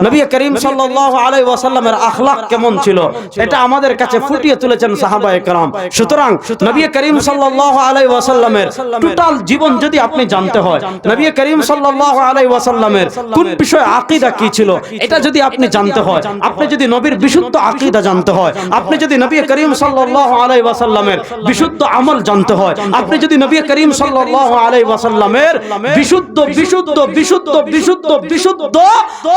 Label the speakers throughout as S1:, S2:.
S1: নবী করিম সাল্লাল্লাহু আলাইহি ওয়াসাল্লামের আখলাক কেমন ছিল এটা আমাদের কাছে ফুটিয়ে তুলেছেন সাহাবায়ে কেরাম। সুতরাং নবী করিম সাল্লাল্লাহু আলাইহি ওয়াসাল্লামের টোটাল জীবন যদি আপনি জানতে হয়, নবী করিম সাল্লাল্লাহু আলাইহি ওয়াসাল্লামের কোন বিষয়ে আকীদা কি ছিল এটা যদি আপনি জানতে হয়, আপনি যদি নবীর বিশুদ্ধ আকীদা জানতে হয়, আপনি যদি নবী করিম সাল্লাল্লাহু আলাইহি ওয়াসাল্লামের বিশুদ্ধ আমল জানতে হয়, আপনি যদি নবী করিম সাল্লাল্লাহু আলাইহি ওয়াসাল্লামের বিশুদ্ধ বিশুদ্ধ বিশুদ্ধ বিশুদ্ধ বিশুদ্ধ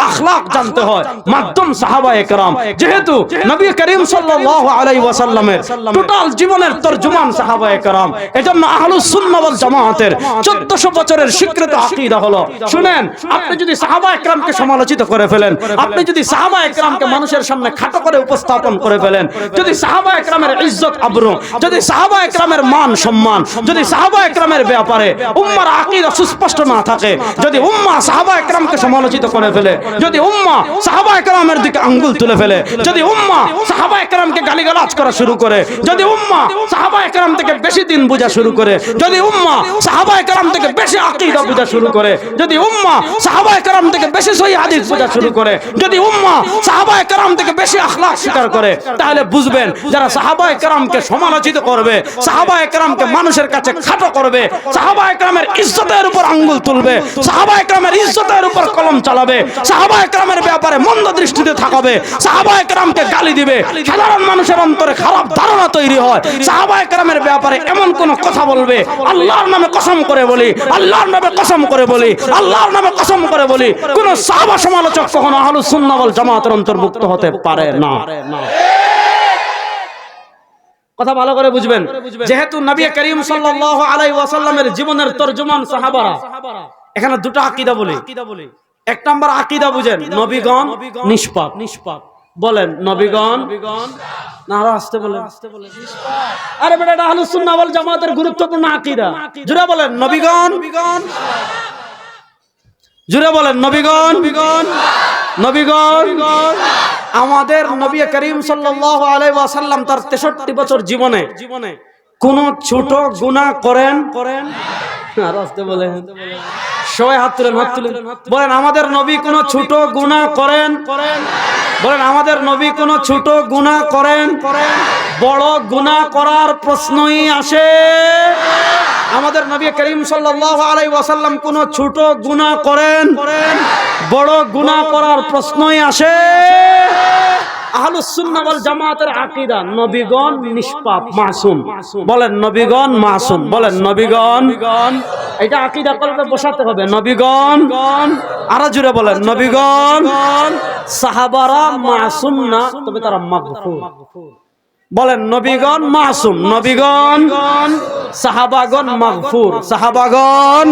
S1: আখলাক জানতে হয়, মাধ্যম সাহাবায়ে কেরাম। যেহেতু নবী করিম সাল্লাল্লাহু আলাইহি ওয়াসাল্লামের টোটাল জীবনের তরজুমান সাহাবায়ে কেরাম, এজন্য আহলুস সুন্নাহ ওয়াল জামাতের 1400 বছরের স্বীকৃত আকীদা হলো, শুনেন, আপনি যদি সাহাবায়ে কেরামকে সমালোচিত করে ফেলেন, আপনি যদি সাহাবায়ে কেরামকে মানুষের সামনে খাটো করে উপস্থাপন করে ফেলেন, যদি সাহাবায়ে কেরামের ইজ্জত আবরু, যদি সাহাবায়ে কেরামের মান সম্মান, যদি সাহাবায়ে কেরামের ব্যাপারে উম্মার আকীদা সুস্পষ্ট না থাকে, যদি উম্মাহ সাহাবায়ে কেরামকে সমালোচিত করে ফেলে, যদি উম্মাহ সাহাবায়ে কেরামের দিকে আঙ্গুল তুলে ফেলে, যদি উম্মাহ সাহাবায়ে কেরামকে গালিগালাজ করা শুরু করে, যদি উম্মাহ সাহাবায়ে কেরাম থেকে বেশি দিন বোঝা শুরু করে, যদি উম্মাহ সাহাবায়ে কেরাম থেকে বেশি আকীদা বোঝা শুরু করে, যদি উম্মাহ সাহাবায়ে কেরাম থেকে বেশি সহিহ হাদিস বোঝা শুরু করে, যদি উম্মাহ সাহাবায়ে কেরাম থেকে বেশি আখলাক স্বীকার করে, তাহলে বুঝবেন যারা সাহাবায়ে কেরামকে সমালোচিত করবে, সাহাবায়ে কেরামকে মানুষের কাছে খাটো করবে, সাহাবায়ে কেরামের ইজ্জতের উপর আঙ্গুল তুলবে, সাহাবায়ে কেরামের ইজ্জতের উপর কলম চালাবে, সাহাবায়ে কেরামের ব্যাপারে মন্দ দৃষ্টিতে থাকবে, সাহাবায়ে কেরামকে গালি দিবে, সাধারণ মানুষের অন্তরে খারাপ ধারণা তৈরি হয়, সাহাবায়ে কেরামের ব্যাপারে এমন কোন কথা বলবে, আল্লাহর নামে কসম করে বলি, আল্লাহর নামে কসম করে বলি, আল্লাহর নামে কসম করে বলি, কোন সাহাবা সমালোচক কখনো আহলুস সুন্নাহ ওয়াল জামাতের অন্তর্ভুক্ত হতে পারে না। কথা ভালো করে বুঝবেন, যেহেতু নবী করিম সাল্লাল্লাহু আলাইহি ওয়াসাল্লামের জীবনের তরজুমান সাহাবারা, এখানে দুটো আকীদা বলি। এক নাম্বার আকীদা বুঝেন, নবীগণ নিষ্পাপ। বলেন নবীগণ, না আরো আসতে বলেন, আরে বেটা এটা আহলুস সুন্নাহ ওয়াল জামাতের গুরুত্বপূর্ণ আকীদা। জোরে বলেন নবীগণ, জোরে বলেন নবীগণ, নবীগণ। আমাদের নবী করিম সাল্লাল্লাহু আলাইহি ওয়াসাল্লাম তার 63 বছর জীবনে কোন ছোট গুনাহ করেন? আর আসতে বলেন, সবাই হাত তুলেন, হাত তুলেন, বলেন আমাদের নবী কোন ছোট গুনাহ করেন? বলেন আমাদের নবী কোন ছোট গুনাহ করেন? বড় গুনাহ করার প্রশ্নই আসে? আমাদের নবী করিম সাল্লাল্লাহু আলাইহি ওয়াসাল্লাম কোন ছোট গুনাহ করেন? বড় গুনাহ করার প্রশ্নই আসে? আহলুস সুন্নাহ ওয়াল জামাতের আকীদা, নবীগণ নিষ্পাপ, মাসুম। বলেন নবীগণ মাসুম, বলেন নবীগণ, এটা আকীদা কলবে বসাতে হবে। নবীগণ, আরো জোরে বলেন নবীগণ। সাহাবারা মাসুম না, তবে তারা মাগফুর। বলেন নবীগণ মাসুম, নবীগণ, সাহাবাগণ মাগফুর। সাহাবাগণ,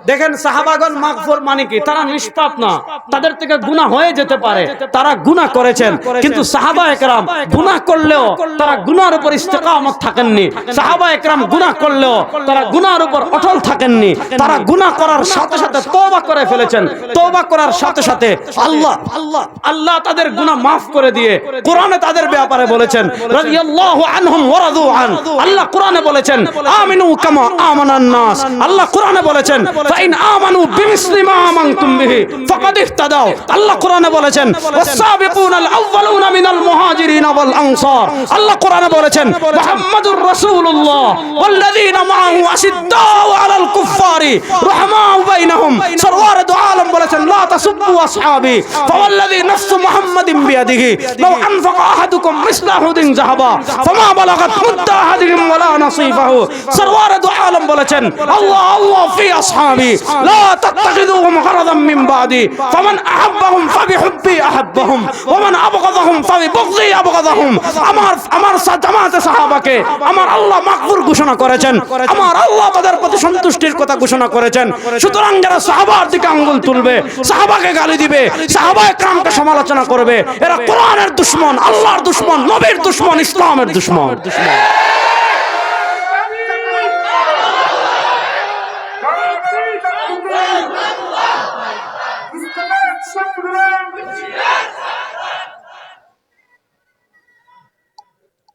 S1: দেখেন সাহাবাগণ মাগফুর মানে কি? তারা নিষ্পাপ না, তাদের থেকে গুনাহ হয়ে যেতে পারে, তারা গুনাহ করেছেন, কিন্তু সাহাবায়ে কেরাম গুনাহ করলেও তারা গুনাহর উপর ইস্তেকামত থাকেননি। সাহাবায়ে কেরাম গুনাহ করলেও তারা গুনাহর উপর অটল থাকেননি। তারা গুনাহ করার সাথে সাথে তওবা করে ফেলেছেন। তওবা করার সাথে সাথে আল্লাহ তাদের গুনাহ মাফ করে দিয়ে কোরআনে তাদের ব্যাপারে বলেছেন রাদিয়াল্লাহু আনহুম ওয়া রাদু আন। আল্লাহ কোরআনে বলেছেন আমিনু কামা আমানান নাস। আল্লাহ কোরআনে বলেছেন ফাইন আমানু বিমিসলি মা আমানতুম বিহি ফাকাদ ইহতাদাও। আল্লাহ কোরআনে বলেছেন ওয়াসাবিকুনাল আউয়ালুনা মিনাল মুহাজিরিন ওয়াল আনসার। আল্লাহ কোরআনে বলেছেন মুহাম্মাদুর রাসূলুল্লাহ ওয়াল্লাযীনা মাআহু আশিদ্দাউ আলাল কুফফারি রাহমাউ বাইনাহুম। সরওয়ার দু আলম বলেছেন লা তাসুব্বু আসহাবি ফাওয়াল্লাযী নাফসু মুহাম্মাদিন বিয়াদিহি লাউ আনফাকা আহাদুকুম মিসলা উহুদিন যাহাবা ফামা বালাগাত মুদ্দা আহাদিহিম ওয়ালা নাসীফাহু। সরওয়ার দু আলম বলেছেন আল্লাহ আল্লাহ ফি আসহাবি لا تتخذوهم غرضا من بعدي فمن أحبهم فبحبي أحبهم ومن أبغضهم فببغضي أبغضهم। আমার জামাতে সাহাবাকে আমার আল্লাহ মাগফুর ঘোষণা করেছেন, আমার আল্লাহ তাদের প্রতি সন্তুষ্টির কথা ঘোষণা করেছেন। সুতরাং যারা সাহাবার দিকে আঙ্গুল তুলবে, সাহাবাকে গালি দিবে, সাহাবায়ে কেরামকে সমালোচনা করবে, এরা কোরআনের দুশমন, আল্লাহর দুশমন, নবীর দুশমন, ইসলামের দুশমন।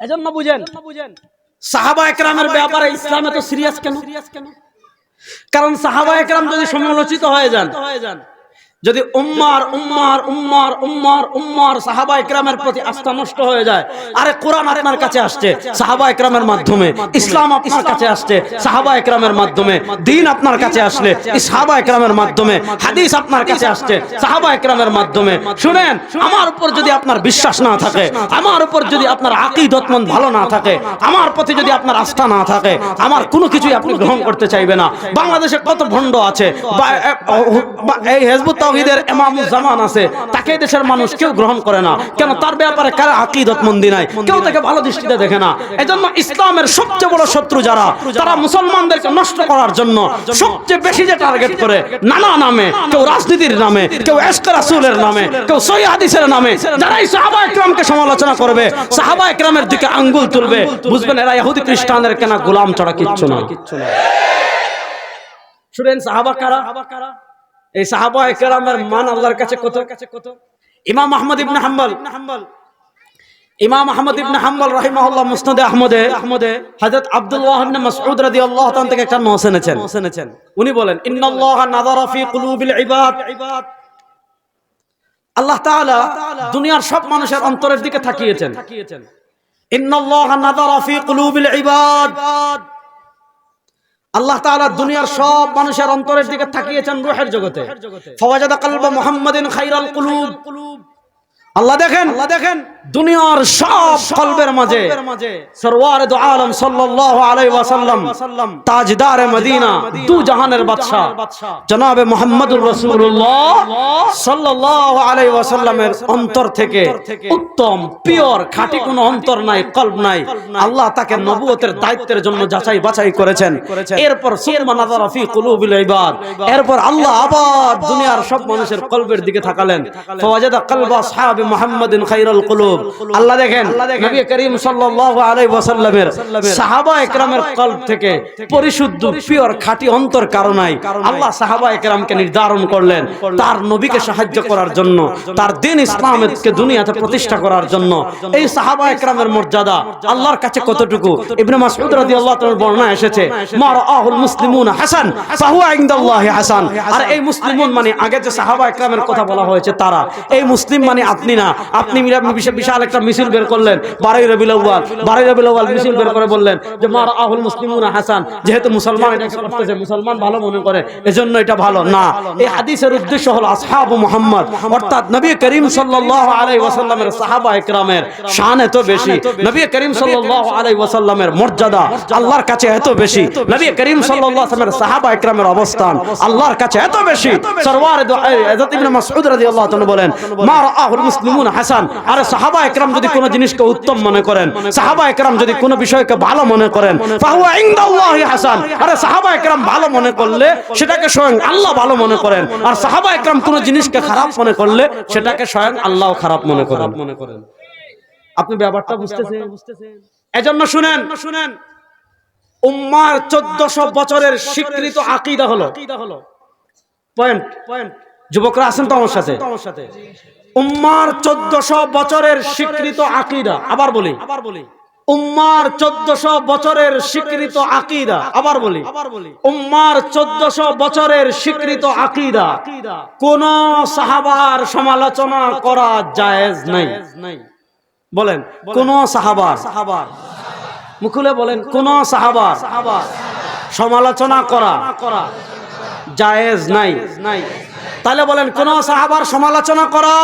S1: এজন্য বুঝেন সাহাবায়ে কেরামের ব্যাপারে ইসলাম এত সিরিয়াস কেন? কারণ সাহাবায়ে কেরাম যদি সমালোচিত হয়ে যান, যদি উম্মার সাহাবা ইকরামের প্রতি আস্থা নষ্ট হয়ে যায়, আরে কোরআন আপনার কাছে আসছে সাহাবা ইকরামের মাধ্যমে, ইসলাম আপনার কাছে আসছে সাহাবা ইকরামের মাধ্যমে, দ্বীন আপনার কাছে আসলে সাহাবা ইকরামের মাধ্যমে, হাদিস আপনার কাছে আসছে সাহাবা ইকরামের মাধ্যমে। শুনেন, আমার উপর যদি আপনার বিশ্বাস না থাকে, আমার উপর যদি আপনার আকীদতমন ভালো না থাকে, আমার প্রতি যদি আপনার আস্থা না থাকে, আমার কোনো কিছুই আপনি গ্রহণ করতে চাইবে না। বাংলাদেশে কত ভণ্ড আছে, এই হিজবুত তাওহীদের ইমামুজ্জামান আছে, তাকে দেশের মানুষ কেউ গ্রহণ করে না। কেন? তার ব্যাপারে কারো আকীদতমন্দি নাই, কেউ তাকে ভালো দৃষ্টিতে দেখে না। এজন্য ইসলামের সবচেয়ে বড় শত্রু যারা, তারা মুসলমানদেরকে নষ্ট করার জন্য সবচেয়ে বেশি যে টার্গেট করে, নানা নামে, কেউ রাজনীতির নামে, কেউ ইশক রাসূলের নামে, কেউ সহিহ হাদিসের নামে, যারা এই সাহাবা ইকরামকে সমালোচনা করবে, সাহাবা ইকরামের দিকে আঙ্গুল তুলবে, বুঝবেন এরা ইহুদি খ্রিস্টানদের কেনা গোলাম ছাড়া কিচ্ছু না। শুনেন, সাহাবা কারা? এই সাহাবা ইকরামের মান আল্লাহর কাছে কত। ইমাম আহমদ ইবনে হাম্বল রাহিমাহুল্লাহ মুসনাদে আহমদে হযরত আব্দুল্লাহ ইবনে মাসউদ রাদিয়াল্লাহু তাআলা থেকে একটা নস এনেছেন। উনি বলেন, ইন্নাল্লাহা নাযারা ফি কুলুবিল ইবাদ, আল্লাহ তাআলা দুনিয়ার সব মানুষের অন্তরের দিকে তাকিয়েছেন। ইন্নাল্লাহা নাযারা ফি কুলুবিল ইবাদ, আল্লাহ তাআলা দুনিয়ার সব মানুষের অন্তরের দিকে তাকিয়েছেন রূহের জগতে। ফাওয়াজাদা কলবা মুহাম্মাদিন খায়রাল কুলুব, আল্লাহ দেখেন দুনিয়ার সব কলবের মাঝে সরওয়ারে দু আলম সাল্লাল্লাহু আলাইহি ওয়াসাল্লাম, তাজদারে মদিনা, দু জাহানের বাদশা জনাবে মুহাম্মদুর রাসূলুল্লাহ সাল্লাল্লাহু আলাইহি ওয়াসাল্লামের অন্তর থেকে উত্তম পিওর খাঁটি কোনো অন্তর নাই, কলব নাই। আল্লাহ তাকে নবুয়তের দায়িত্বের জন্য যাচাই বাছাই করেছেন। এরপর সুম্মা নাযারা ফি কুলুবিল ইবাদ, এরপর আল্লাহ আবার দুনিয়ার সব মানুষের কলবের দিকে তাকালেন। ফাওয়াজাদা কলবা আসহাবে মুহাম্মাদিন খায়রাল কুলুব, আল্লাহ দেখেন নবী করিম সাল্লাল্লাহু আলাইহি ওয়াসাল্লামের সাহাবা ইকরামের কলব থেকে পরিশুদ্ধ পিওর খাঁটি অন্তর কারণে আল্লাহ সাহাবা ইকরামকে নির্ধারণ করলেন তার নবীকে সাহায্য করার জন্য, তার দ্বীন ইসলামকে দুনিয়াতে প্রতিষ্ঠা করার জন্য। এই সাহাবা ইকরামের মর্যাদা আল্লাহর কাছে কতটুকু, ইবনে মাসউদ রাদিয়াল্লাহু তাআলার বর্ণনা এসেছে, মা রাআহুল মুসলিমুনা হাসান ফাহুয়া ইনদাল্লাহি হাসান। আর এই মুসলিমুন মানে আগে যে সাহাবা ইকরামের কথা বলা হয়েছে তারা, এই মুসলিম মানে আপনি না। আপনি বিশাল একটা মিছিল বের করলেন 12 রবিউল আউয়াল মিছিল বের করে বললেন যে মা রাআহুল মুসলিমুনা হাসান, যেহেতু মুসলমান এটাকে করতেছে, মুসলমান ভালো মনে করে এজন্য এটা ভালো না। এই হাদিসের উদ্দেশ্য হলো আসহাবু মুহাম্মদ, অর্থাৎ নবী করিম সাল্লাল্লাহু আলাইহি ওয়াসাল্লামের সাহাবা ইকরামের শান এত বেশি, নবী করিম সাল্লাল্লাহু আলাইহি ওয়াসাল্লামের মর্যাদা আল্লাহর কাছে এত বেশি, নবী করিম সাল্লাল্লাহু আলাইহি ওয়াসাল্লামের সাহাবা ইকরামের অবস্থান আল্লাহর কাছে এত বেশি। সরওয়ার হযরত ইবনে মাসউদ রাদিয়াল্লাহু তাআলা বলেন, মা রাআহুল মুসলিমুনা হাসান। আর সাহাবা ইকরাম যদি কোনো জিনিসকে উত্তম মনে করেন, সাহাবা ইকরাম যদি কোনো বিষয়কে ভালো মনে করেন, ফাহুয়া ইনদাল্লাহি হাসান। আর সাহাবা ইকরাম ভালো মনে করলে সেটাকে স্বয়ং আল্লাহ ভালো মনে করেন। আর সাহাবা ইকরাম কোনো জিনিসকে খারাপ মনে করলে সেটাকে স্বয়ং আল্লাহ খারাপ মনে করেন। আপনি ব্যাপারটা বুঝতেছেন? এজন্য শুনেন, উম্মার 1400 বছরের স্বীকৃত আকীদা হলো পয়েন্ট। যুবকরা আছেন তো আমার সাথে? উম্মার 1400 বছরের স্বীকৃত আকীদা, আবার বলি উম্মার 1400 বছরের স্বীকৃত আকীদা, আবার বলি উম্মার 1400 বছরের স্বীকৃত আকীদা, কোন সাহাবার সমালোচনা করা জায়েজ নাই। বলেন কোন সাহাবার, মুখলে বলেন কোন সাহাবার সমালোচনা করা জায়েজ নাই। তাহলে বলেন কোন সাহাবার সমালোচনা করা